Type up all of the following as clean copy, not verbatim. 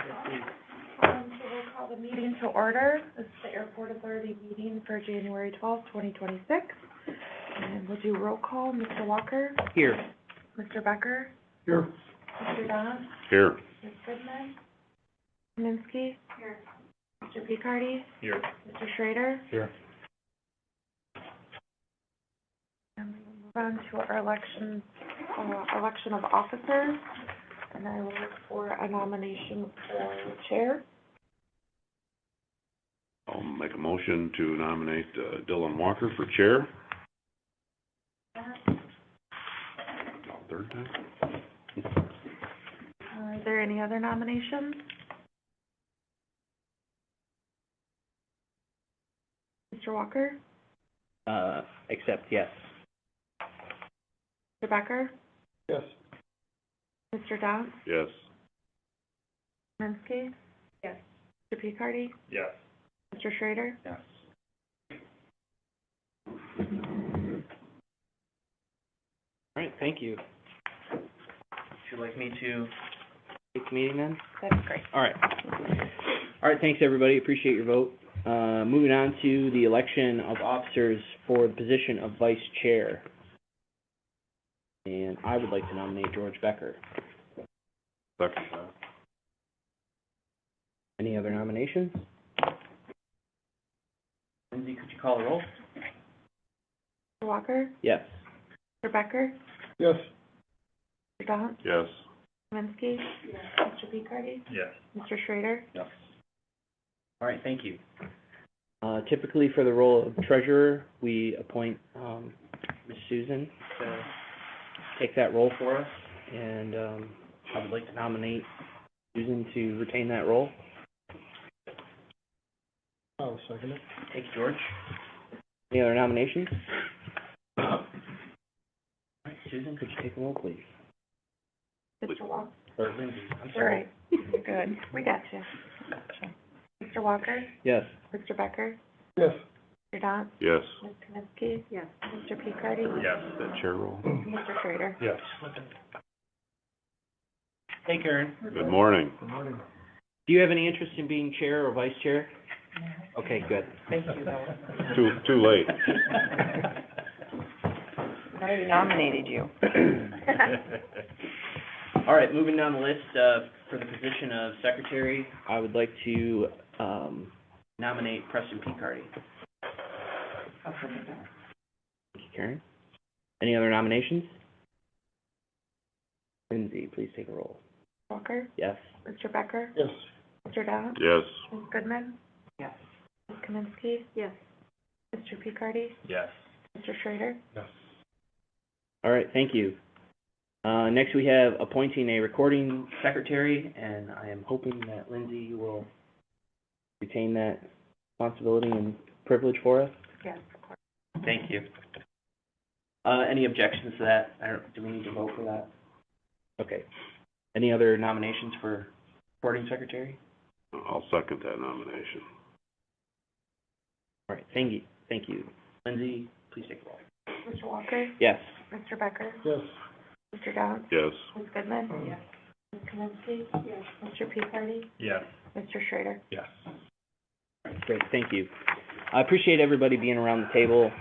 So we'll call the meeting to order. This is the Airport Authority meeting for January 12th, 2026. And we'll do roll call. Mr. Walker? Here. Mr. Becker? Here. Mr. Don? Here. Ms. Goodman? Manistee? Here. Mr. Picardi? Here. Mr. Schrader? Here. And we will move on to our election of officers. And I will look for a nomination for chair. I'll make a motion to nominate Dylan Walker for chair. Third time? Are there any other nominations? Mr. Walker? Accept, yes. Mr. Becker? Yes. Mr. Downs? Yes. Manistee? Yes. Mr. Picardi? Yes. Mr. Schrader? Yes. All right, thank you. Would you like me to take the meeting then? That's great. All right. All right, thanks, everybody. Appreciate your vote. Moving on to the election of officers for the position of vice chair. And I would like to nominate George Becker. Second. Any other nominations? Lindsay, could you call the roll? Mr. Walker? Yes. Mr. Becker? Yes. Mr. Downs? Yes. Manistee? Yes. Mr. Picardi? Yes. Mr. Schrader? Yes. All right, thank you. Typically for the role of treasurer, we appoint Ms. Susan to take that role for us, and I would like to nominate Susan to retain that role. I'll second it. Thank you, George. Any other nominations? All right, Susan, could you take the roll, please? Mr. Walker? Or Lindsay, I'm All sorry. right. You're good. We got you. Mr. Walker? Yes. Mr. Becker? Yes. Mr. Downs? Yes. Ms. Kaminsky? Yes. Mr. Picardi? Yes. That chair role? Mr. Schrader? Yes. Hey, Karen. Good morning. Do you have any interest in being chair or vice chair? Okay, good. Thank you, Too late. I already nominated you. All right, moving down the list, for the position of secretary, I would like to, nominate Preston Picardi. Thank you, Karen. Any other nominations? Lindsay, please take a roll. Walker? Yes. Mr. Becker? Yes. Mr. Downs? Yes. Ms. Goodman? Yes. Ms. Kaminsky? Yes. Mr. Picardi? Yes. Mr. Schrader? Yes. All right, thank you. Next we have appointing a recording secretary, and I am hoping that Lindsay will retain that responsibility and privilege for us. Yes, of course. Thank you. Any objections to that? Do we need to vote for that? Okay. Any other nominations for recording secretary? I'll second that nomination. All right, thank you. Thank you. Lindsay, please take the roll. Mr. Walker? Yes. Mr. Becker? Yes. Mr. Downs? Yes. Ms. Goodman? Yes. Ms. Kaminsky? Yes. Mr. Picardi? Yes. Mr. Schrader? Yes. Great, thank you. I appreciate everybody being around the table,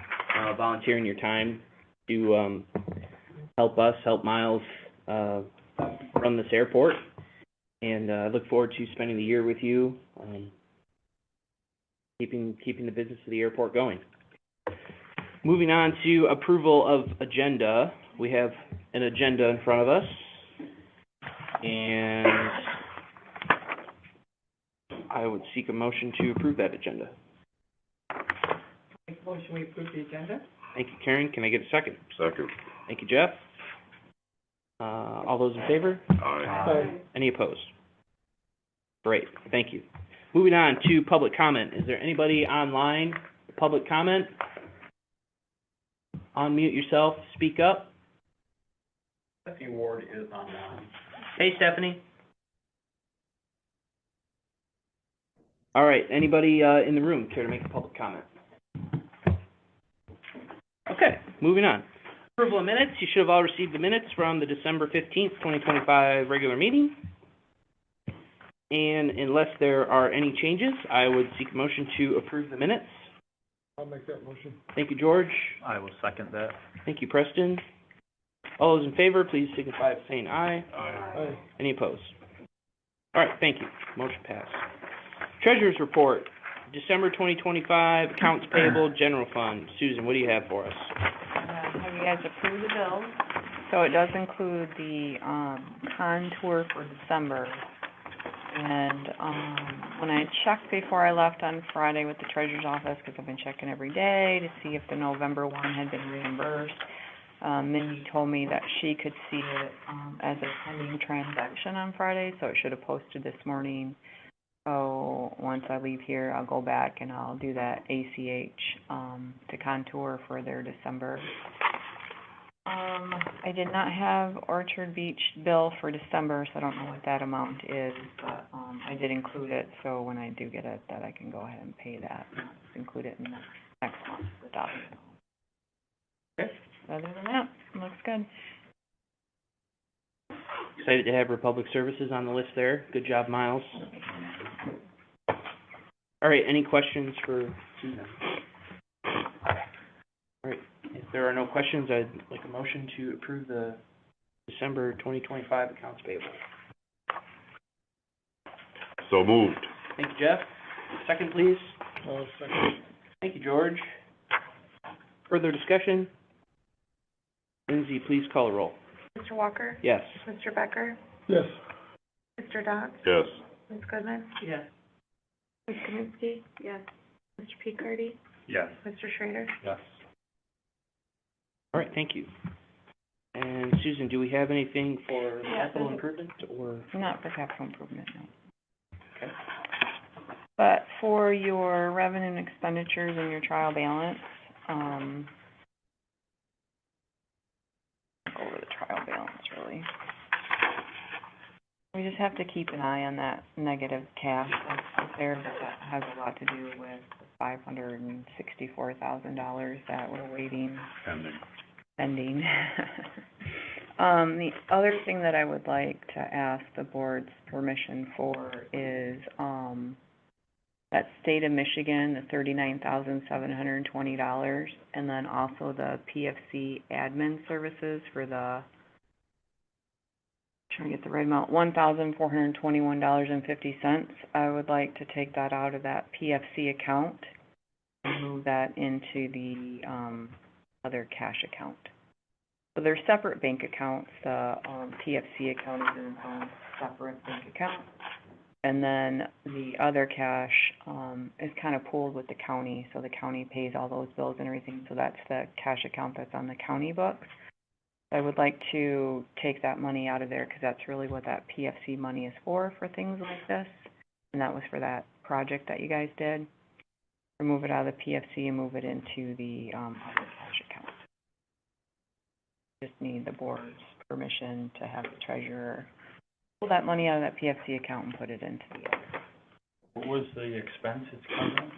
volunteering your time to help us, help Miles run this airport. And I look forward to spending the year with you, keeping the business of the airport going. Moving on to approval of agenda. We have an agenda in front of us. And I would seek a motion to approve that agenda. Make a motion, we approve the agenda? Thank you, Karen. Can I get a second? Second. Thank you, Jeff. All those in favor? Aye. Any opposed? Great, thank you. Moving on to public comment. Is there anybody online, public comment? Unmute yourself, speak up. Stephanie Ward is online. Hey, Stephanie. All right, anybody in the room care to make a public comment? Okay, moving on. Approval of minutes. You should have all received the minutes from the December 15th, 2025 regular meeting. And unless there are any changes, I would seek a motion to approve the minutes. I'll make that motion. Thank you, George. I will second that. Thank you, Preston. All those in favor, please signify by saying aye. Aye. Any opposed? All right, thank you. Motion passed. Treasurer's report, December 2025, accounts payable, general fund. Susan, what do you have for us? Have you guys approved the bills? So it does include the, contour for December. And, when I checked before I left on Friday with the treasurer's office, because I've been checking every day to see if the November one had been reimbursed, Mindy told me that she could see it, as a pending transaction on Friday, so it should have posted this morning. So once I leave here, I'll go back and I'll do that ACH, to contour for their December. I did not have Orchard Beach bill for December, so I don't know what that amount is, but, I did include it, so when I do get it, that I can go ahead and pay that, include it in the next month, the document. Okay. Other than that, looks good. Excited to have Republic Services on the list there. Good job, Miles. All right, any questions for Susan? All right, if there are no questions, I'd like a motion to approve the December 2025 accounts payable. So moved. Thank you, Jeff. Second, please. I'll second. Thank you, George. Further discussion? Lindsay, please call a roll. Mr. Walker? Yes. Mr. Becker? Yes. Mr. Dodds? Yes. Ms. Goodman? Yes. Ms. Kaminsky? Yes. Mr. Picardi? Yes. Mr. Schrader? Yes. All right, thank you. And Susan, do we have anything for Yeah, capital there's a- improvement or? Not for capital improvement, no. Okay. But for your revenue and expenditures and your trial balance, go over the trial balance, really. We just have to keep an eye on that negative cash that's there, but that has a lot to do with the $564,000 that we're waiting, pending. The other thing that I would like to ask the board's permission for is, that state of Michigan, the $39,720, and then also the PFC admin services for the, trying to get the right amount, $1,421.50. I would like to take that out of that PFC account and move that into the, other cash account. So they're separate bank accounts. The, PFC account is in its own separate bank account. And then the other cash, is kind of pooled with the county, so the county pays all those bills and everything, so that's the cash account that's on the county books. I would like to take that money out of there, because that's really what that PFC money is for things like this. And that was for that project that you guys did. Remove it out of the PFC and move it into the, other cash account. Just need the board's permission to have the treasurer pull that money out of that PFC account and put it into the other. What was the expense it's covering?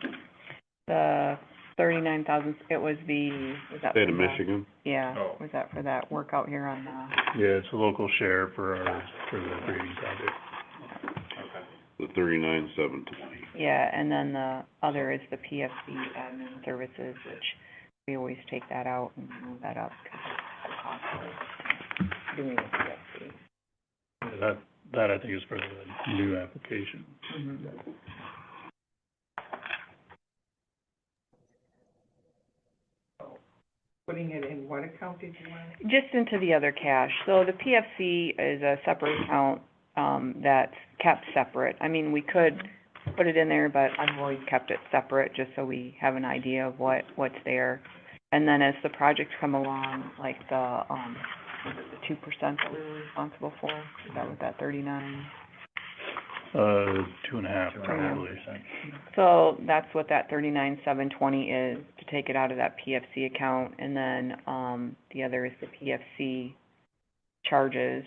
The 39,000, it was the, was that? State for of the- Michigan. Yeah, Oh. was that for that workout here on the, Yeah, it's a local share for the grading project. The 39,720. yeah, and then the other is the PFC admin services, which we always take that out and move that up, because it's the cost of doing the PFC. Yeah, that I think is for the new application. Mm-hmm. Putting it in what account did you want? Just into the other cash. So the PFC is a separate account, that's kept separate. I mean, we could put it in there, but I've always kept it separate, just so we have an idea of what's there. And then as the projects come along, like the, was it the 2% that we were responsible for? Is that what that 39? 2.5 probably. So that's what that 39,720 is, to take it out of that PFC account, and then, the other is the PFC charges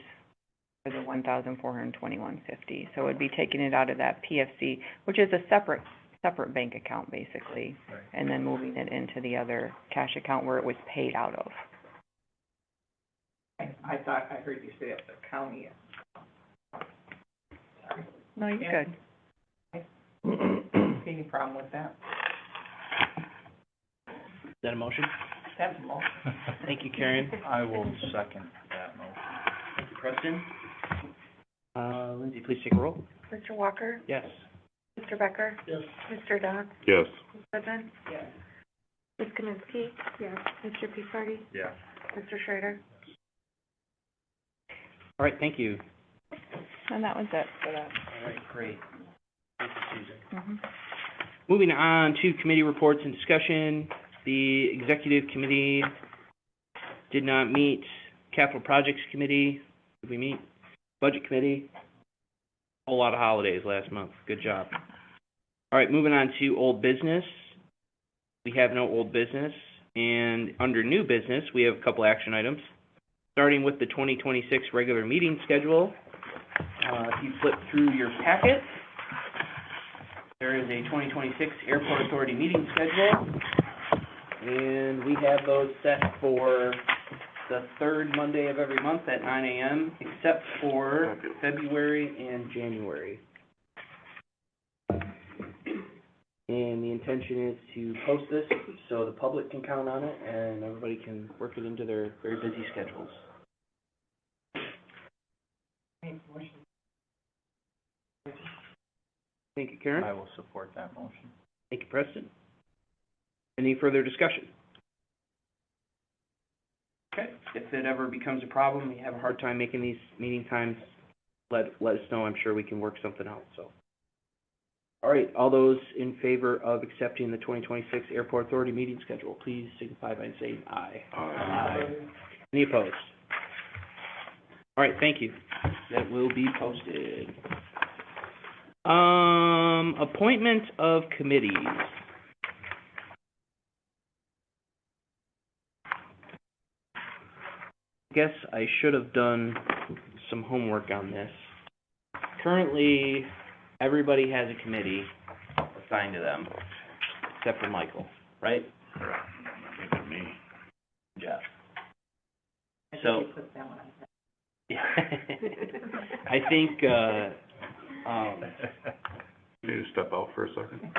for the 1,421.50. So it'd be taking it out of that PFC, which is a separate bank account, basically, Right. and then moving it into the other cash account where it was paid out of. I thought I heard you say it's the county. Sorry. No, you're Yeah. good. Any problem with that? Is that a motion? That's more. Thank you, Karen. I will second that motion. Thank you, Preston. Lindsay, please take a roll. Mr. Walker? Yes. Mr. Becker? Yes. Mr. Dodds? Yes. Ms. Goodman? Yes. Ms. Kaminsky? Yes. Mr. Peacehardy? Yeah. Mr. Schreider? All right, thank you. And that was it for that. All right, great. Thank you, Susan. Mhm. Moving on to committee reports and discussion. The executive committee did not meet. Capital Projects Committee, did we meet? Budget Committee, whole lot of holidays last month. Good job. All right, moving on to old business. We have no old business. And under new business, we have a couple action items. Starting with the 2026 regular meeting schedule. If you flip through your packet, there is a 2026 Airport Authority meeting schedule. And we have those set for the third Monday of every month at 9 a.m., except for February and January. And the intention is to post this so the public can count on it and everybody can work it into their very busy schedules. Thank you, Karen. I will support that motion. Thank you, Preston. Any further discussion? Okay, if it ever becomes a problem, you have a hard time making these meeting times, let us know. I'm sure we can work something out, so. All right, all those in favor of accepting the 2026 Airport Authority meeting schedule, please signify by saying aye. Aye. Any opposed? All right, thank you. That will be posted. Appointment of committees. Guess I should have done some homework on this. Currently, everybody has a committee assigned to them, except for Michael, right? Maybe me. Jeff. So. Yeah. I think, Can you step out for a second?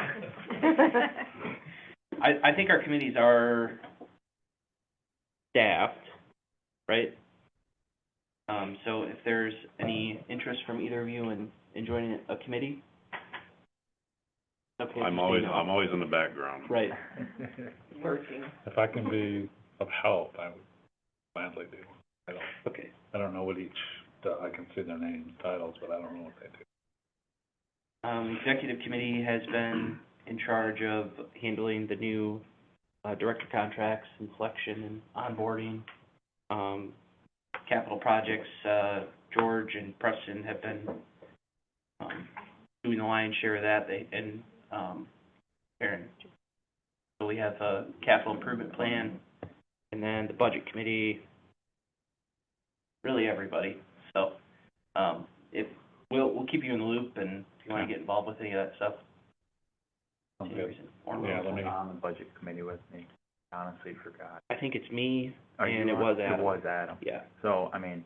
I think our committees are staffed, right? So if there's any interest from either of you in joining a committee? Okay, I'm always in the background. right. Working. If I can be of help, I would gladly do. Okay. I don't know what each, I can see their names, titles, but I don't know what they do. Executive committee has been in charge of handling the new director contracts and selection and onboarding. Capital projects, George and Preston have been doing the lion's share of that, and Karen. So we have a capital improvement plan, and then the budget committee, really everybody. So if we'll keep you in the loop, and if you want to get involved with any of that stuff. Okay. any reason, or Yeah, let me, On the budget committee with me. Honestly forgot. I think it's me, Are you and it on? was Adam. It was Adam. Yeah. So, I mean,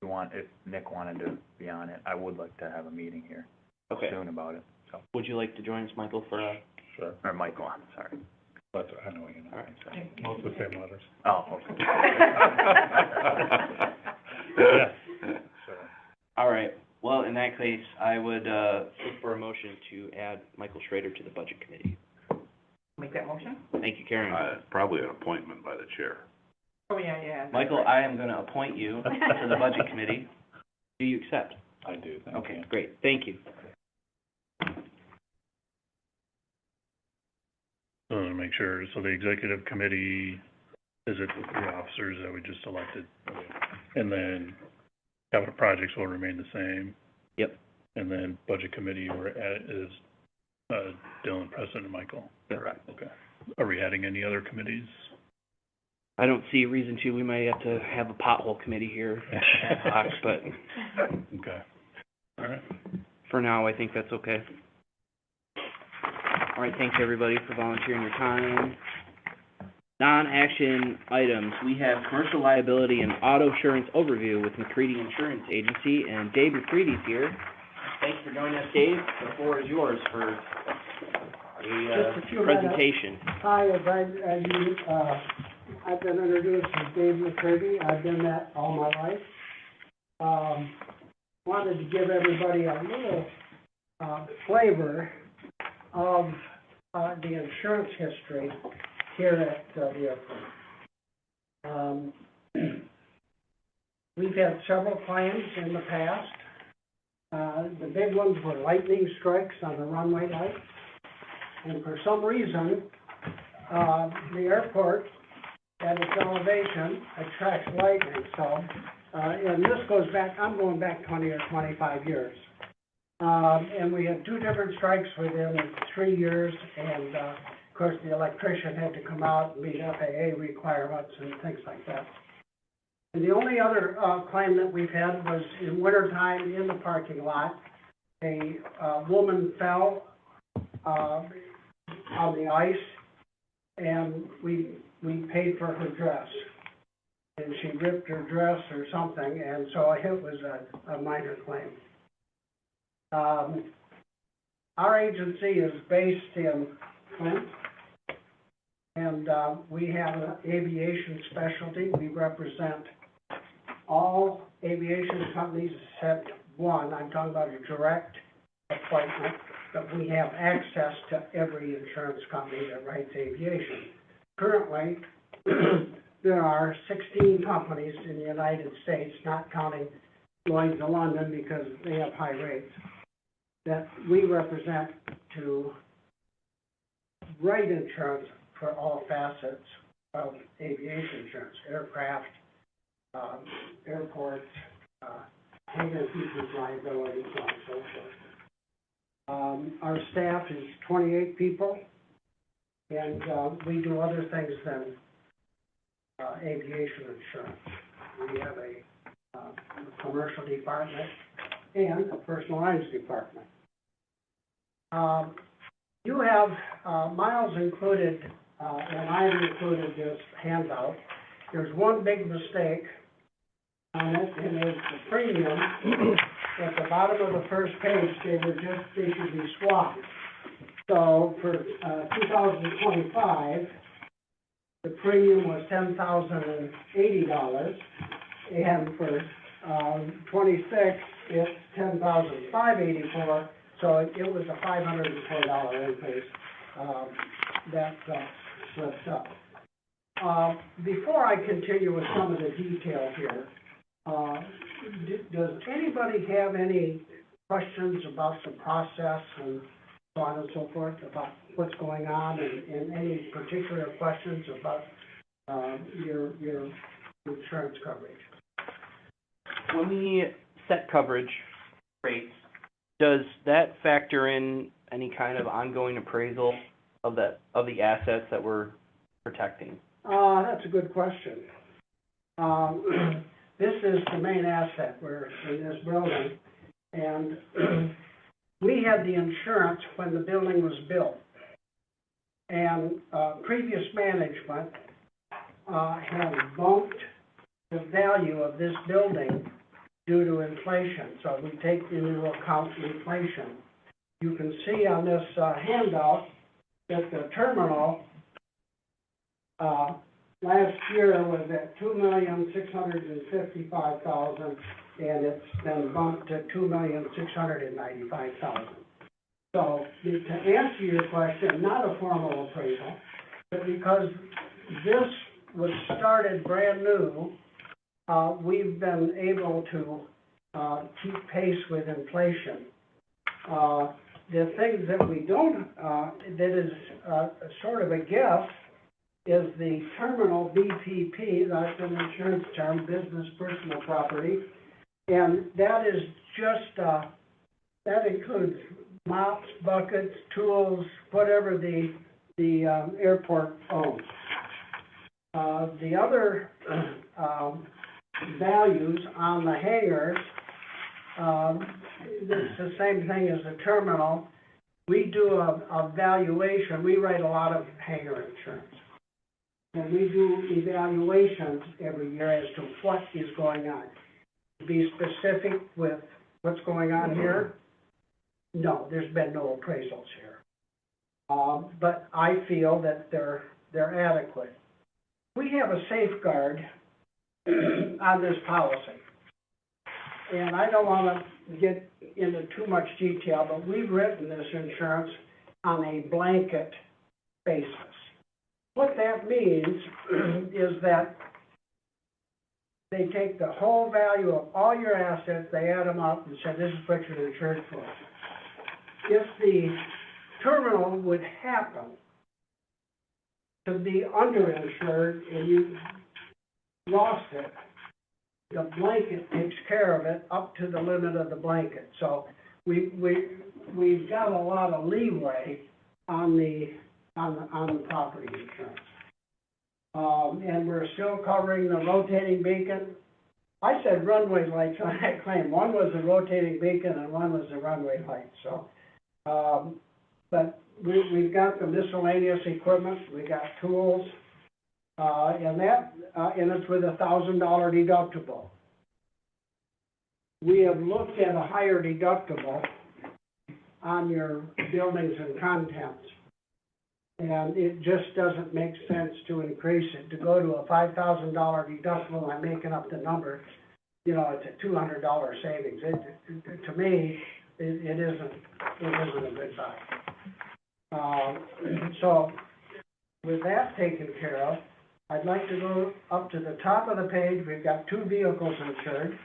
if Nick wanted to be on it, I would like to have a meeting here Okay. soon about it. So, Would you like to join us, Michael, for a? sure, or Michael, I'm sorry. but I know you know. All right. So- Most of the same letters. Oh, okay. Yeah. Sure. All right. Well, in that case, I would look for a motion to add Michael Schrader to the budget committee. Make that motion? Thank you, Karen. Probably an appointment by the chair. Oh, yeah. Michael, I am going to appoint you to the budget committee. Do you accept? I do, thank you. Okay, great. Thank you. So to make sure, so the executive committee, is it the three officers that we just elected? And then capital projects will remain the same? Yep. And then budget committee, is Dylan, Preston, and Michael? Correct. Okay. Are we adding any other committees? I don't see a reason to. We might have to have a pothole committee here, but Okay. All right. for now, I think that's okay. All right, thanks everybody for volunteering your time. Non-action items, we have commercial liability and auto insurance overview with McCready Insurance Agency, and Dave McCready's here. Say Thanks for joining us, Dave. The floor is yours for Just a few presentation. Hi, I've been introduced as Dave McCurdy. I've been that all my life. Wanted to give everybody a little, flavor of, the insurance history here at, the airport. We've had several claims in the past. The big ones were lightning strikes on the runway lights. And for some reason, the airport at its elevation attracts lightning, so, and this goes back, I'm going back 20 or 25 years. And we had two different strikes within 3 years, and, of course, the electrician had to come out and meet FAA requirements and things like that. And the only other, claim that we've had was in wintertime in the parking lot. A woman fell, on the ice, and we paid for her dress. And she ripped her dress or something, and so it was a minor claim. Our agency is based in Flint, and we have an aviation specialty. We represent all aviation companies except one. I'm talking about a direct appointment, but we have access to every insurance company that writes aviation. Currently, there are 16 companies in the United States, not counting Lloyd's of London because they have high rates, that we represent to write insurance for all facets of aviation insurance, aircraft, airports, hangar features liability, so on and so forth. Our staff is 28 people, and we do other things than aviation insurance. We have a commercial department and a personal lines department. You have miles included, and I've included this handout. There's one big mistake on it, and it's the premium. At the bottom of the first page, they should be swapped. So for 2025, the premium was $10,080, and for 26, it's $10,584. So it was a $504 increase that slipped up. Before I continue with some of the detail here, does anybody have any questions about the process and so on and so forth, about what's going on, and any particular questions about your insurance coverage? When we set coverage rates, does that factor in any kind of ongoing appraisal of the assets that we're protecting? That's a good question. This is the main asset. We're in this building, and we had the insurance when the building was built. And previous management had bumped the value of this building due to inflation. So we take into account inflation. You can see on this handout that the terminal last year was at $2,655,000, and it's been bumped to $2,695,000. So to answer your question, not a formal appraisal, but because this was started brand new, we've been able to keep pace with inflation. The things that we don't, that is sort of a guess, is the terminal BPP, that's an insurance term, business personal property, and that is just, that includes mops, buckets, tools, whatever the airport owns. The other values on the hangars, it's the same thing as the terminal. We do a valuation. We write a lot of hangar insurance. And we do evaluations every year as to what is going on. To be specific with what's going on here, No, there's been no appraisals here. But I feel that they're adequate. We have a safeguard on this policy. And I don't want to get into too much detail, but we've written this insurance on a blanket basis. What that means is that they take the whole value of all your assets, they add them up and say, this is what you're insured for. If the terminal would happen to be underinsured and you lost it, the blanket takes care of it up to the limit of the blanket. So we've got a lot of leeway on the property insurance. And we're still covering the rotating beacon. I said runway lights on that claim. One was the rotating beacon and one was the runway light. So, but we've got the miscellaneous equipment, we got tools, and it's with $1,000 deductible. We have looked at a higher deductible on your buildings and contents. And it just doesn't make sense to increase it. To go to a $5,000 deductible, I'm making up the number, you know, it's a $200 savings. To me, it isn't a good buy. So with that taken care of, I'd like to go up to the top of the page. We've got 2 vehicles insured.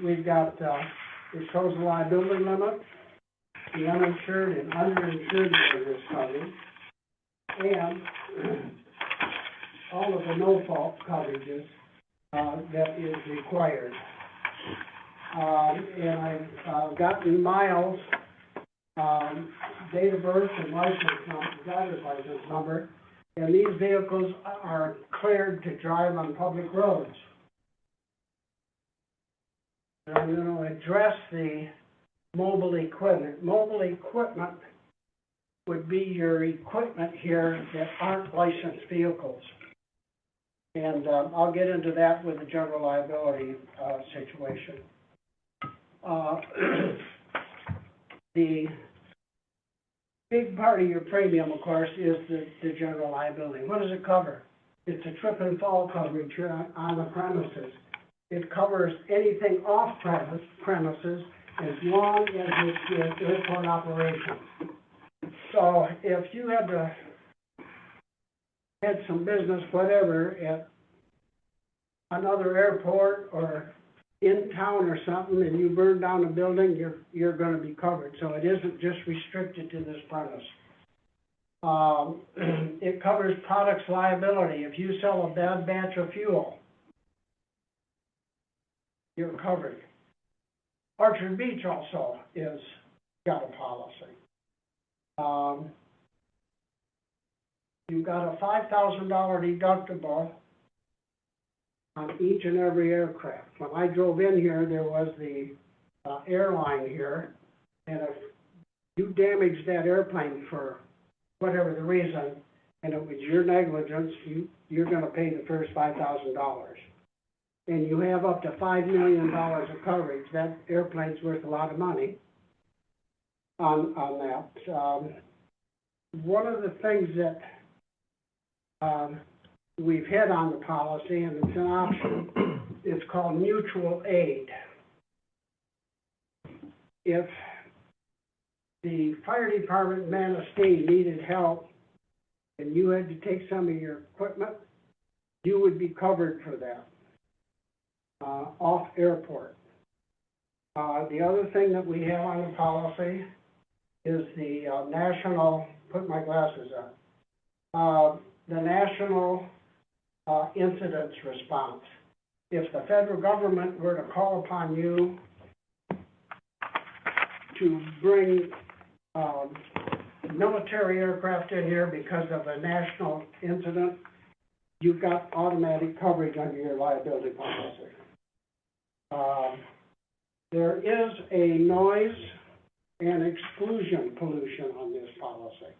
We've got, it shows the liability limit, the uninsured and underinsured is covered, and all of the no-fault coverages that is required. And I've gotten miles, date of birth and license number, driver's license number, and these vehicles are cleared to drive on public roads. And I'm going to address the mobile equipment. Mobile equipment would be your equipment here that aren't licensed vehicles. And I'll get into that with the general liability situation. The big part of your premium, of course, is the general liability. What does it cover? It's a trip and fall coverage on the premises. It covers anything off premises as long as it's an airport operation. So if you had some business, whatever, at another airport or in town or something, and you burn down a building, you're going to be covered. So it isn't just restricted to this premise. It covers products liability. If you sell a bad batch of fuel, you're covered. Orchard Beach also is got a policy. You've got a $5,000 deductible on each and every aircraft. When I drove in here, there was the airline here, and if you damaged that airplane for whatever the reason, and it was your negligence, you're going to pay the first $5,000. And you have up to $5 million of coverage. That airplane's worth a lot of money on that. One of the things that we've had on the policy, and it's an option, it's called mutual aid. If the fire department in Manistee needed help and you had to take some of your equipment, you would be covered for that. Off airport. The other thing that we have on the policy is the national, put my glasses on, the national incidents response. If the federal government were to call upon you to bring military aircraft in here because of a national incident, you've got automatic coverage under your liability policy. There is a noise and exclusion pollution on this policy.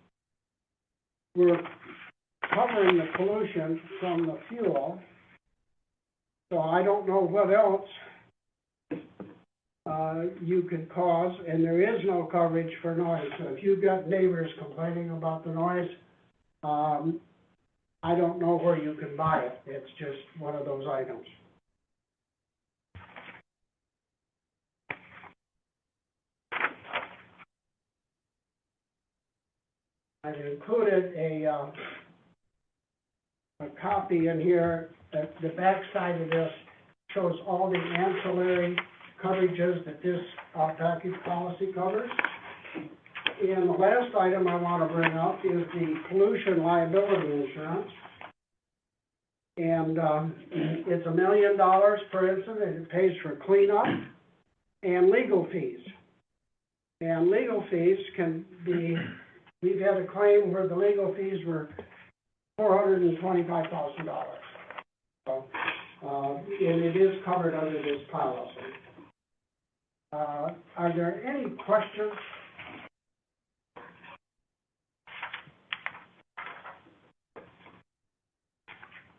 We're covering the pollution from the fuel, so I don't know what else you could cause, and there is no coverage for noise. So if you've got neighbors complaining about the noise, I don't know where you can buy it. It's just one of those items. I've included a copy in here. The back side of this shows all the ancillary coverages that this package policy covers. And the last item I want to bring up is the pollution liability insurance. And it's $1 million per incident, and it pays for cleanup and legal fees. And legal fees can be, we've had a claim where the legal fees were $425,000. So, and it is covered under this policy. Are there any questions?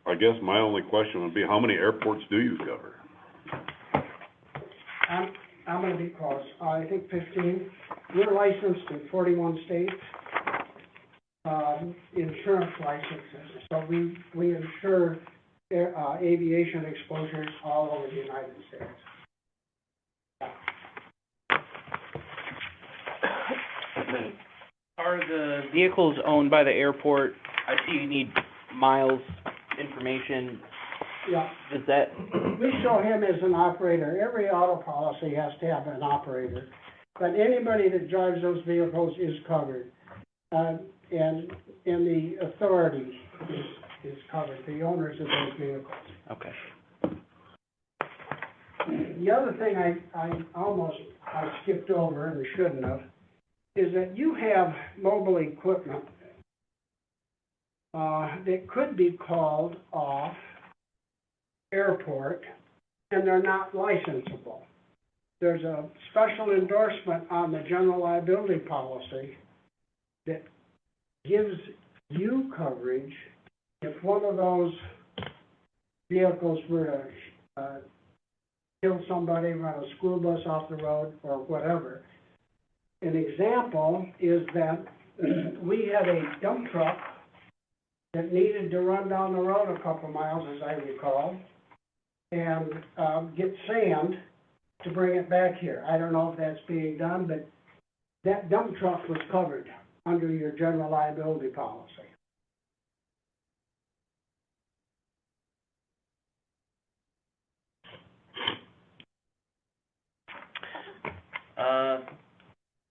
I guess my only question would be, how many airports do you cover? I'm gonna be close. I think 15. We're licensed in 41 states, insurance licenses. So we insure aviation exposures all over the United States. Are the vehicles owned by the airport, I see you need miles information, Yeah. does that, We show him as an operator. Every auto policy has to have an operator. But anybody that drives those vehicles is covered. And the authority is covered, the owners of those vehicles. okay. The other thing I skipped over and shouldn't have, is that you have mobile equipment that could be called off airport, and they're not licensable. There's a special endorsement on the general liability policy that gives you coverage if one of those vehicles were to kill somebody, run a school bus off the road, or whatever. An example is that we had a dump truck that needed to run down the road a couple miles, as I recall, and get sand to bring it back here. I don't know if that's being done, but that dump truck was covered under your general liability policy.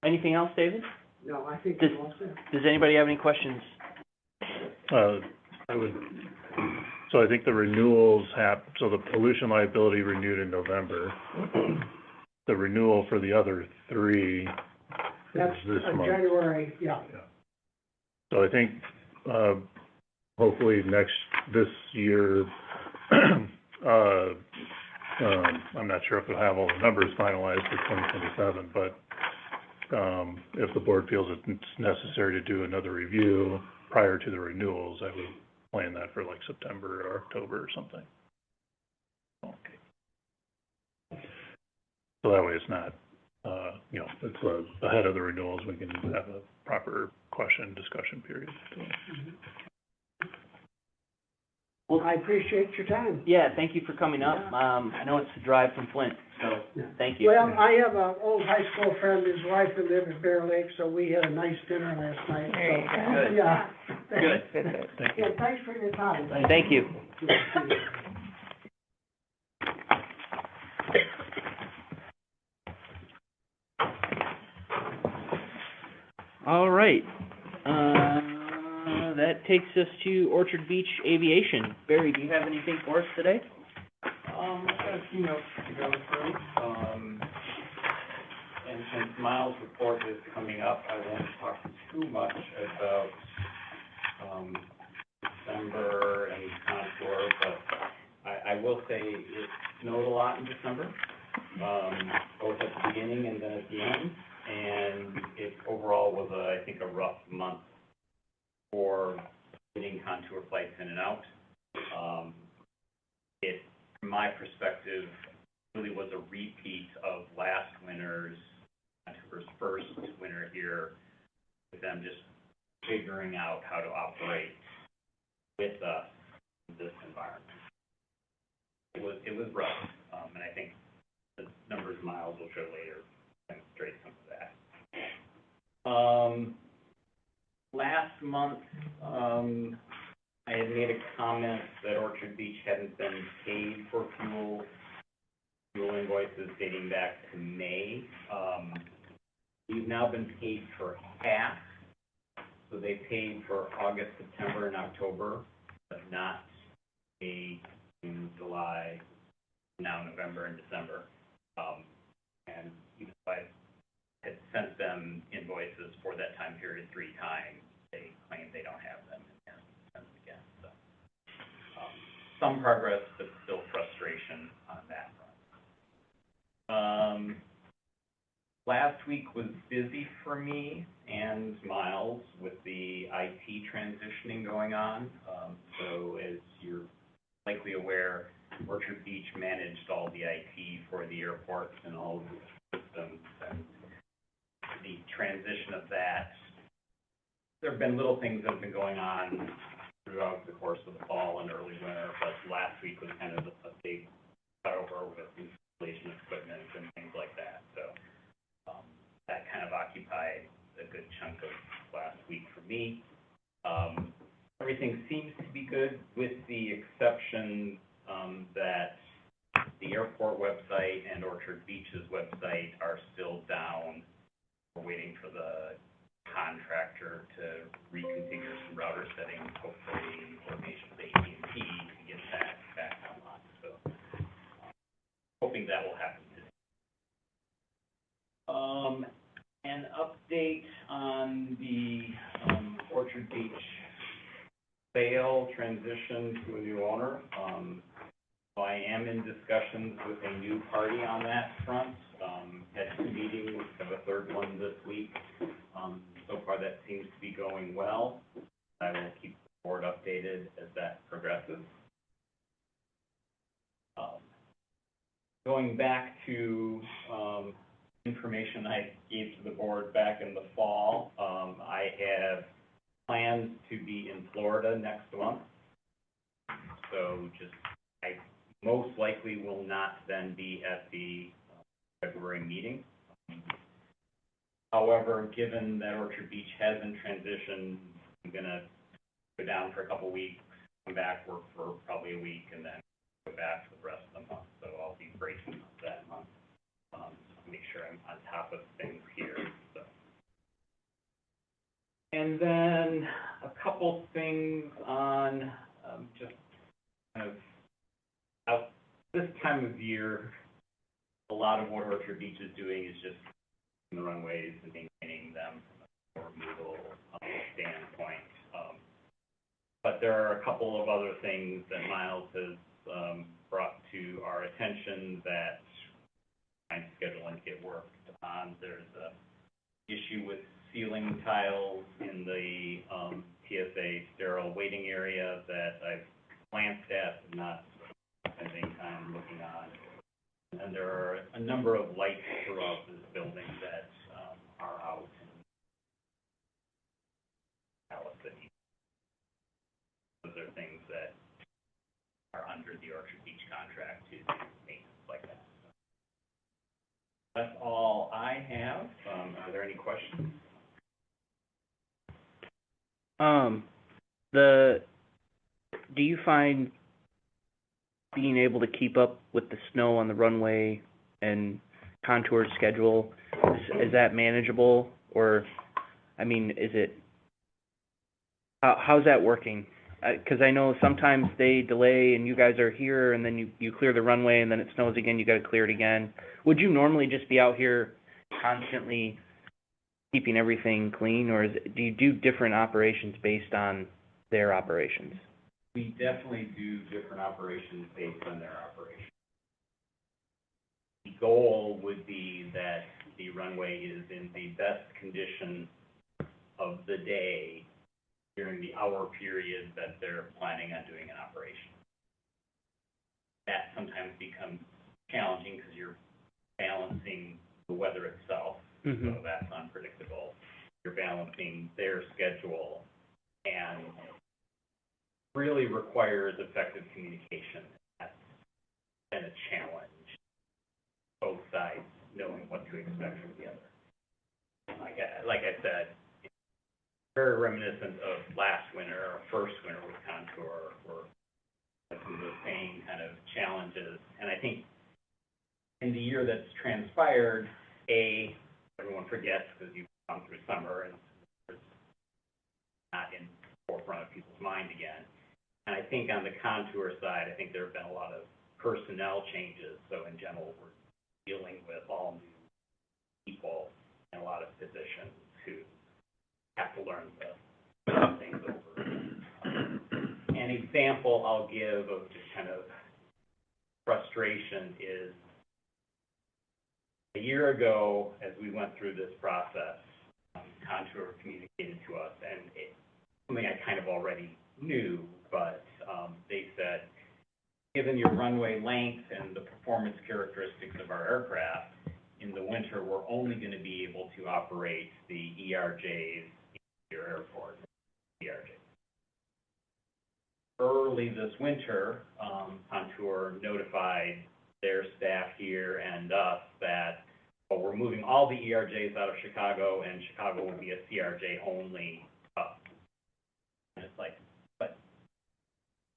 Anything else, David? No, I think Does- we're all set. Does anybody have any questions? So I think the renewals so the pollution liability renewed in November. The renewal for the other three That's is this month. January, yeah. So I think, hopefully this year, I'm not sure if we'll have all the numbers finalized for 2027, but, if the board feels it's necessary to do another review prior to the renewals, I would plan that for like September or October or something. Okay. So that way it's not, it's ahead of the renewals, we can have a proper discussion period. Well, I appreciate your time. Yeah, thank you for coming up. I know it's a drive from Flint, so thank you. Well, I have an old high school friend, his wife that lived in Bear Lake, so we had a nice dinner last night. There you so, go. Good. Yeah. Good. Visit. Thank you. Yeah, thanks for your time. Thank you. All right. That takes us to Orchard Beach Aviation. Barry, do you have anything for us today? I've got a few notes to go through, and since Miles' report is coming up, I won't talk too much about, December and Contour, but I will say it snowed a lot in December, both at the beginning and then at the end, and it overall was I think a rough month for getting Contour flights in and out. From my perspective, really was a repeat of last winter's, Vancouver's first winter here, with them just figuring out how to operate with us in this environment. It was rough, and I think the numbers Miles will show later demonstrate some of that. Last month, I had made a comment that Orchard Beach hadn't been paid for fuel invoices dating back to May. We've now been paid for half, so they paid for August, September, and October, but not paid in July, now November and December. And even though I had sent them invoices for that time period 3 times, they claim they don't have them and have to send them again. So, some progress, but still frustration on that front. Last week was busy for me and Miles with the IT transitioning going on. So as you're likely aware, Orchard Beach managed all the IT for the airports and all of the systems, and the transition of that. There have been little things that have been going on throughout the course of the fall and early winter, but last week was kind of a big cutover with installation equipment and things like that. So that kind of occupied a good chunk of last week for me. Everything seems to be good, with the exception that the airport website and Orchard Beach's website are still down. We're waiting for the contractor to reconfigure some router settings, hopefully in coordination with AT&T, to get that back online. So hoping that will happen today. An update on the Orchard Beach sale transition to a new owner. So I am in discussions with a new party on that front. Had 2 meetings, have a 3rd one this week. So far that seems to be going well. I will keep the board updated as that progresses. Going back to information I gave to the board back in the fall, I have plans to be in Florida next month. So I most likely will not then be at the February meeting. However, given that Orchard Beach has been transitioned, I'm going to go down for a couple weeks, come back, work for probably a week, and then go back for the rest of the month. So I'll be breaking up that month to make sure I'm on top of things here. So. And then a couple things on just kind of out this time of year. A lot of what Orchard Beach is doing is just the runways and maintaining them from a removal standpoint. But there are a couple of other things that Miles has brought to our attention that I'm scheduling to get worked on. There's a issue with ceiling tiles in the TSA sterile waiting area that I've glanced at and not spending time looking on. And there are a number of lights throughout this building that are out. Those are things that are under the Orchard Beach contract to maintenance like that. So that's all I have. Are there any questions? Do you find being able to keep up with the snow on the runway and contour schedule, is that manageable? Or, I mean, is it, how's that working? Because I know sometimes they delay and you guys are here and then you clear the runway and then it snows again, you got to clear it again. Would you normally just be out here constantly keeping everything clean, or do you do different operations based on their operations? We definitely do different operations based on their operations. The goal would be that the runway is in the best condition of the day during the hour period that they're planning on doing an operation. That sometimes becomes challenging because you're balancing the weather itself, so that's unpredictable. You're balancing their schedule, and really requires effective communication. That's been a challenge, both sides knowing what to expect from the other. Like I said, it's very reminiscent of last winter, our first winter with Contour, where some of the same kind of challenges. And I think in the year that's transpired, everyone forgets because you've gone through summer and it's not in the forefront of people's mind again. And I think on the Contour side, I think there have been a lot of personnel changes. So in general, we're dealing with all new people and a lot of positions who have to learn the things over. An example I'll give of just kind of frustration is a year ago, as we went through this process, Contour communicated to us, and it's something I kind of already knew, but they said, given your runway length and the performance characteristics of our aircraft, in the winter, we're only going to be able to operate the ERJs in your airport, ERJs. Early this winter, Contour notified their staff here and us that, well, we're moving all the ERJs out of Chicago, and Chicago will be a CRJ only hub. And it's like, but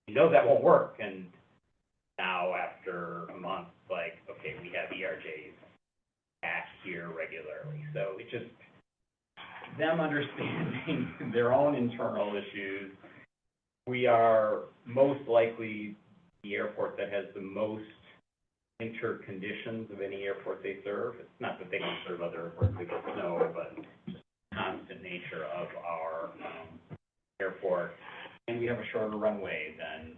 you know that won't work. And now after a month, like, okay, we have ERJs back here regularly. So it's just them understanding their own internal issues. We are most likely the airport that has the most winter conditions of any airport they serve. It's not that they don't serve other airports that get snow, but just the constant nature of our airport. And we have a shorter runway than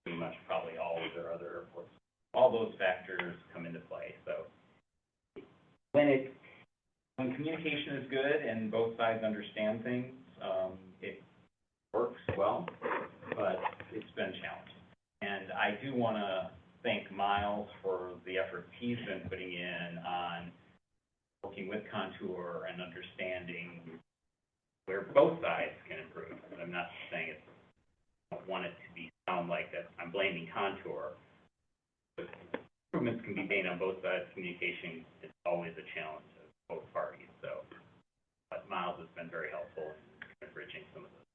pretty much probably all of their other airports. All those factors come into play. So when communication is good and both sides understand things, it works well, but it's been challenging. And I do want to thank Miles for the effort he's been putting in on working with Contour and understanding where both sides can improve. I'm not saying it's, I don't want it to sound like that I'm blaming Contour. But improvements can be made on both sides. Communication is always a challenge of both parties. So, but Miles has been very helpful in bridging some of those.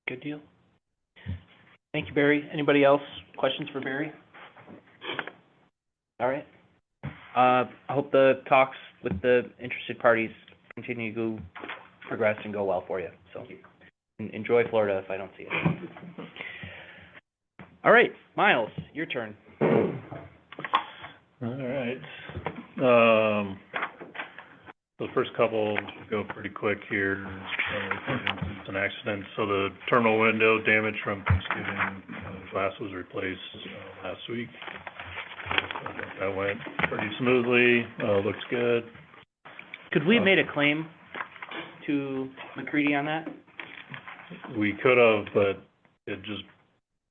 Good deal. Thank you, Barry. Anybody else? Questions for Barry? All right. I hope the talks with the interested parties continue to progress and go well for you. So enjoy Florida if I don't see it. All right, Miles, your turn. All right. The first couple go pretty quick here. It's an accident. So the terminal window damage from Thanksgiving, glass was replaced last week. That went pretty smoothly. Looks good. Could we have made a claim to McCready on that? We could have, but it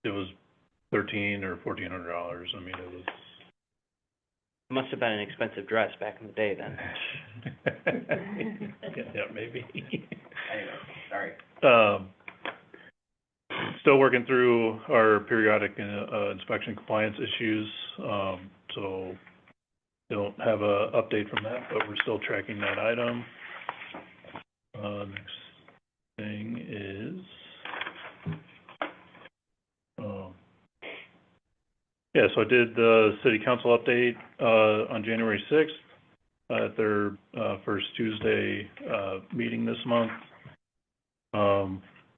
was $1,300 or $1,400. I mean, it was. It must have been an expensive dress back in the day then. Yeah, maybe. Anyway, sorry. Still working through our periodic inspection compliance issues. So don't have a update from that, but we're still tracking that item. Next thing is, so I did the city council update on January 6th at their first Tuesday meeting this month.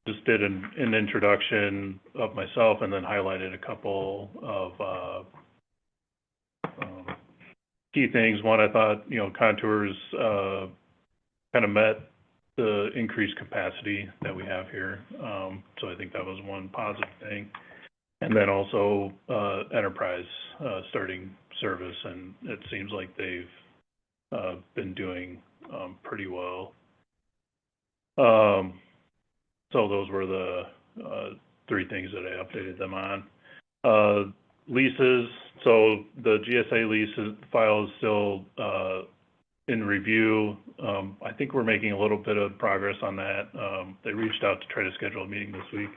Just did an introduction of myself and then highlighted a couple of key things. One, I thought, Contour's kind of met the increased capacity that we have here. So I think that was one positive thing. And then also Enterprise starting service, and it seems like they've been doing pretty well. So those were the three things that I updated them on. leases, so the GSA lease file is still, in review. I think we're making a little bit of progress on that. They reached out to try to schedule a meeting this week.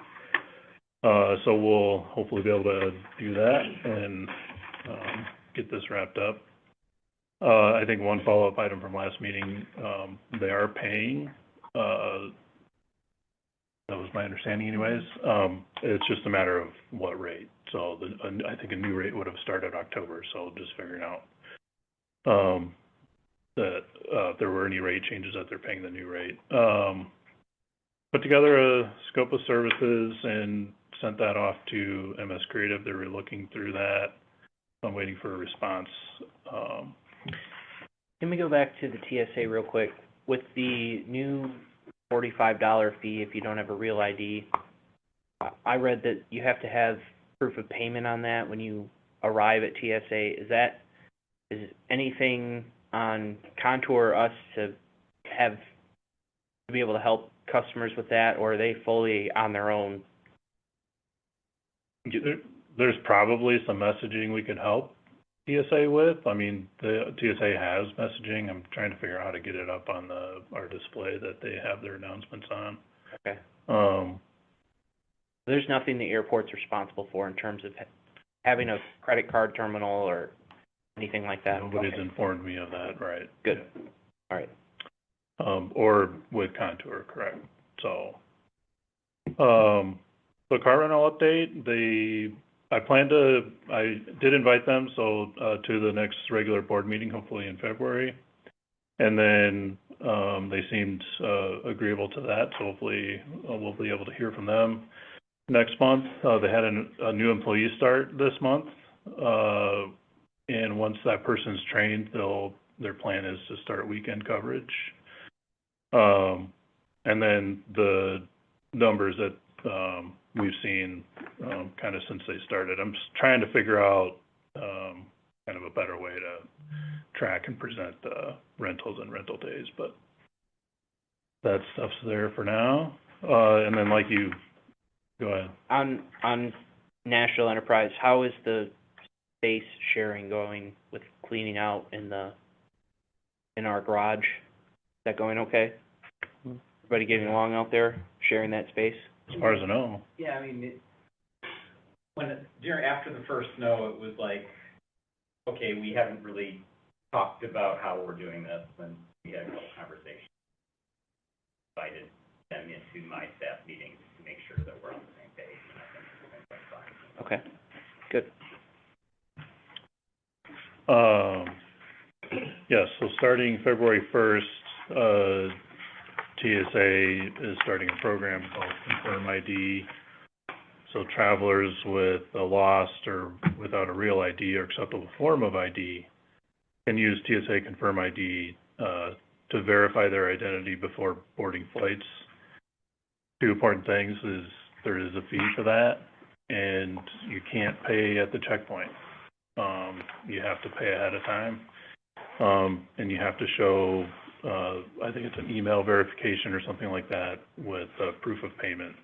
So we'll hopefully be able to do that and, get this wrapped up. I think one follow-up item from last meeting, they are paying, that was my understanding anyways. It's just a matter of what rate. So I think a new rate would have started October, so just figuring out, that, if there were any rate changes that they're paying the new rate. Put together a scope of services and sent that off to MS Creative. They were looking through that. I'm waiting for a response. Can we go back to the TSA real quick? With the new $45 fee if you don't have a real ID, I read that you have to have proof of payment on that when you arrive at TSA. Is anything on Contour or us to be able to help customers with that, or are they fully on their own? There's probably some messaging we could help TSA with. I mean, the TSA has messaging. I'm trying to figure out how to get it up on our display that they have their announcements on. Okay. There's nothing the airport's responsible for in terms of having a credit card terminal or anything like that? Nobody's informed me of that, right? Good. All right. Or with Contour, correct. So, the car rental update, I did invite them, so, to the next regular board meeting, hopefully in February. And then, they seemed, agreeable to that, so hopefully, we'll be able to hear from them next month. They had a new employee start this month, and once that person's trained, their plan is to start weekend coverage. And then the numbers that, we've seen, kind of since they started. I'm just trying to figure out, kind of a better way to track and present the rentals and rental days, but that stuff's there for now. And then go ahead. On National Enterprise, how is the space sharing going with cleaning out in our garage? Is that going okay? Everybody getting along out there, sharing that space? As far as I know. Yeah, I mean, after the first snow, it was like, okay, we haven't really talked about how we're doing this, and we had a couple conversations. Invited them into my staff meetings to make sure that we're on the same page, and I think that's fine. Okay, good. Yes, so starting February 1st, TSA is starting a program called Confirm ID. So travelers with a lost or without a real ID or acceptable form of ID can use TSA Confirm ID to verify their identity before boarding flights. Two important things is there is a fee for that, and you can't pay at the checkpoint. You have to pay ahead of time, and you have to show, I think it's an email verification or something like that with proof of payment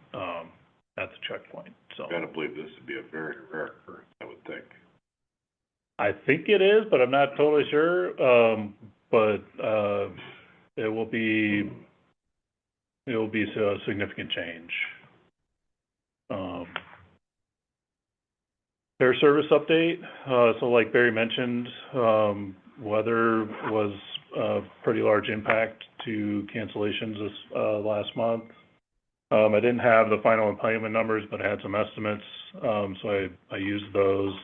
at the checkpoint. So Gotta believe this would be a very rare occurrence, I would think. I think it is, but I'm not totally sure. But it will be a significant change. Air service update. So like Barry mentioned, weather was a pretty large impact to cancellations this last month. I didn't have the final employment numbers, but I had some estimates. So I used those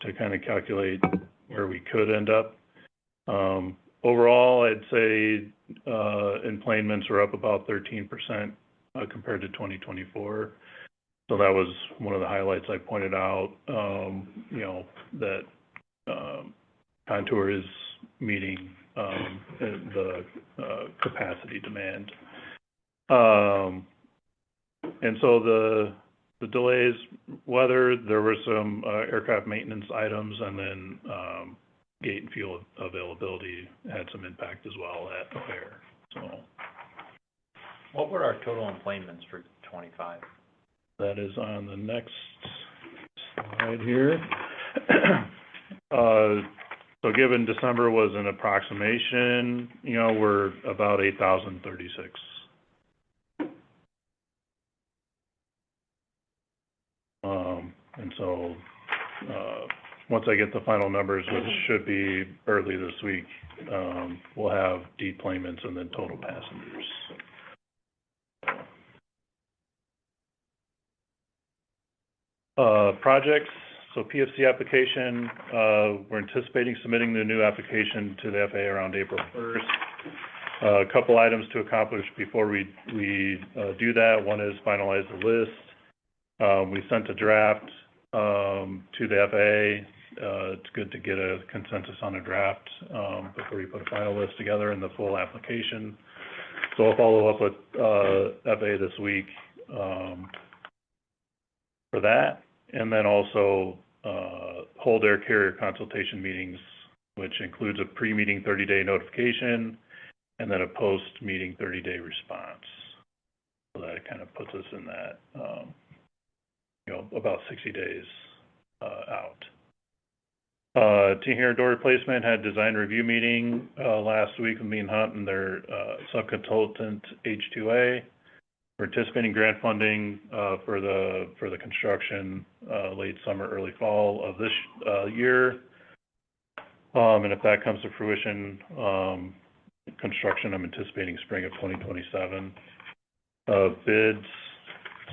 to kind of calculate where we could end up. Overall, I'd say employments were up about 13% compared to 2024. So that was one of the highlights I pointed out, that Contour is meeting the capacity demand. And so the delays, weather, there were some aircraft maintenance items, and then gate and fuel availability had some impact as well at O'Hare. So What were our total employments for 25? that is on the next slide. right here. So given December was an approximation, you know, we're about 8,036. And so, once I get the final numbers, which should be early this week, we'll have deplanements and then total passengers. Projects, so PFC application, we're anticipating submitting the new application to the FAA around April 1st. A couple items to accomplish before we do that. One is finalize the list. We sent a draft to the FAA. It's good to get a consensus on a draft before we put a final list together in the full application. So I'll follow up with FAA this week for that, and then also hold air carrier consultation meetings, which includes a pre-meeting 30-day notification and then a post-meeting 30-day response. So that kind of puts us in that, you know, about 60 days out. T-Hair door replacement had design review meeting last week with me and Hunt and their subconsultant H2A. We're anticipating grant funding for the construction late summer, early fall of this year. And if that comes to fruition, construction, I'm anticipating spring of 2027. Bids,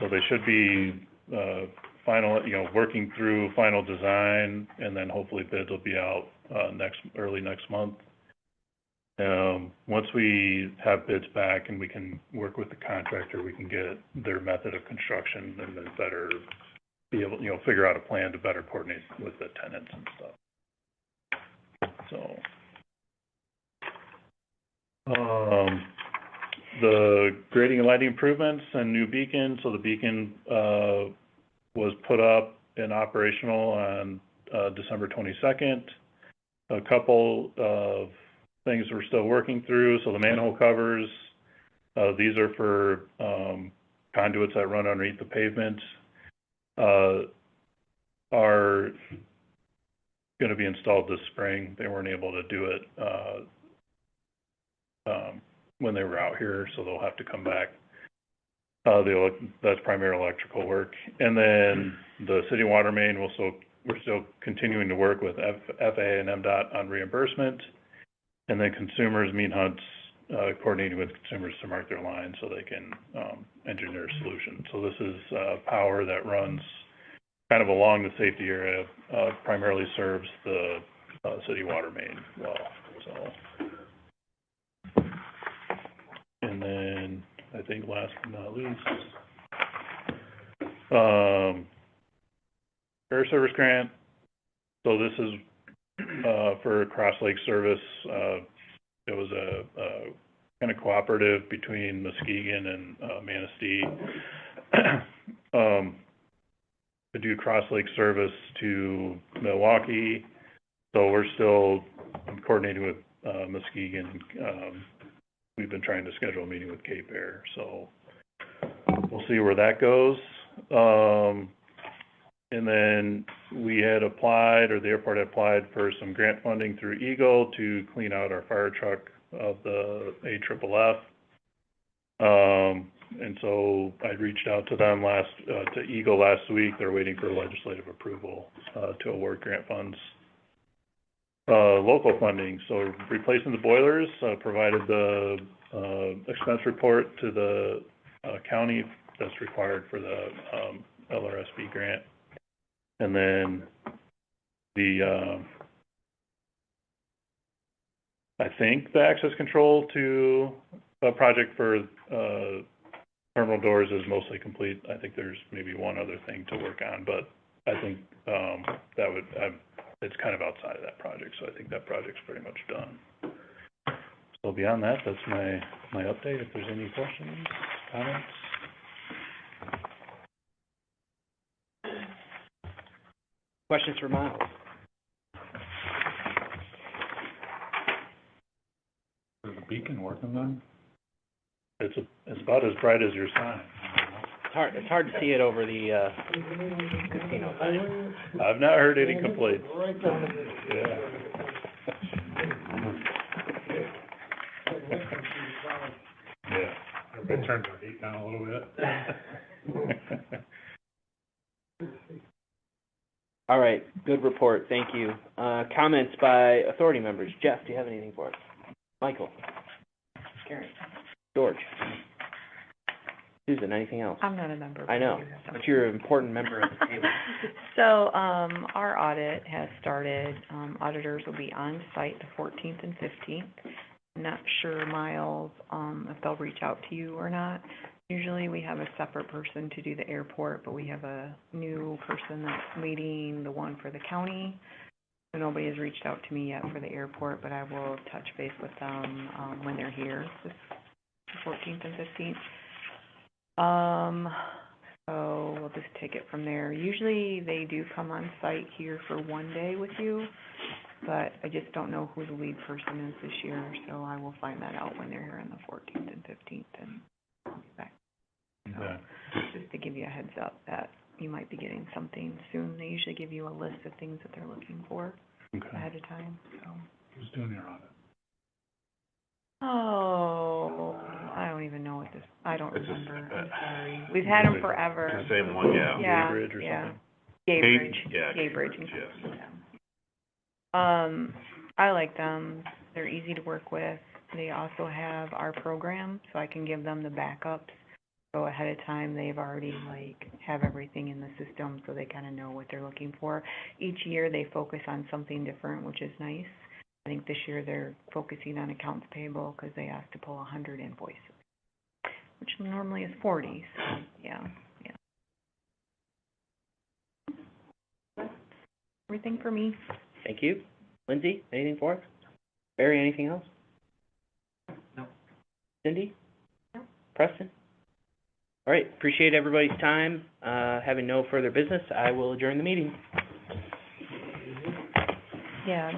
so they should be final, you know, working through final design, and then hopefully bids will be out early next month. Once we have bids back and we can work with the contractor, we can get their method of construction and then better be able, you know, figure out a plan to better coordinate with the tenants and stuff. So, the grading and lighting improvements and new beacon. So the beacon was put up and operational on December 22nd. A couple of things we're still working through. So the manhole covers, these are for conduits that run underneath the pavement, are going to be installed this spring. They weren't able to do it when they were out here, so they'll have to come back. That's primary electrical work. And then the city water main, we're still continuing to work with FAA and MDOT on reimbursement. And then consumers, me and Hunt's coordinating with consumers to mark their lines so they can engineer a solution. So this is power that runs kind of along the safety area, primarily serves the city water main well. So, and then I think last but not least, air service grant. So this is for Cross Lake Service. It was a kind of cooperative between Muskegon and Manistee to do Cross Lake Service to Milwaukee. So we're still coordinating with Muskegon. We've been trying to schedule a meeting with Cape Air, so we'll see where that goes. And then we had applied, or the airport had applied for some grant funding through Eagle to clean out our fire truck of the AFFF. And so I reached out to them to Eagle last week. They're waiting for legislative approval to award grant funds. Local funding, so replacing the boilers, provided the expense report to the county that's required for the LRSB grant. And then I think the access control to a project for terminal doors is mostly complete. I think there's maybe one other thing to work on, but I think it's kind of outside of that project, so I think that project's pretty much done. So beyond that, that's my update. If there's any questions, comments? Questions for Miles? Is the beacon working then? It's about as bright as your sign. It's hard to see it over the, casino sign. I've not heard any complaints. Right down the middle. Yeah. Yeah. Everybody turned their heat down a little bit. All right, good report, thank you. Comments by authority members. Jeff, do you have anything for us? Michael? Karen? George? Susan, anything else? I'm not a member. I know, but you're an important member of the table. So, our audit has started. Auditors will be on site the 14th and 15th. Not sure, Miles, if they'll reach out to you or not. Usually we have a separate person to do the airport, but we have a new person that's leading the one for the county. So nobody has reached out to me yet for the airport, but I will touch base with them, when they're here, the 14th and 15th. So we'll just take it from there. Usually they do come on site here for one day with you, but I just don't know who the lead person is this year, so I will find that out when they're here on the 14th and 15th and I'll be back. So, Okay. just to give you a heads up that you might be getting something soon. They usually give you a list of things that they're looking for Okay. ahead of time, so. Who's doing your audit? Oh, I don't even know what this, I don't It's just, remember, I'm sorry. We've had them It's forever. the same one, yeah. Yeah, Gaybridge or yeah. something? Gaybridge. Yeah, Gaybridge. Gaybridge, yes. Yeah. I like them. They're easy to work with. They also have our program, so I can give them the backups. So ahead of time, they've already have everything in the system, so they kind of know what they're looking for. Each year, they focus on something different, which is nice. I think this year they're focusing on accounts payable because they asked to pull 100 invoices, which normally is 40, so, yeah. Everything for me. Thank you. Lindsay, anything for us? Barry, anything else? No. Cindy? No. Preston? All right, appreciate everybody's time. Having no further business, I will adjourn the meeting. Yeah.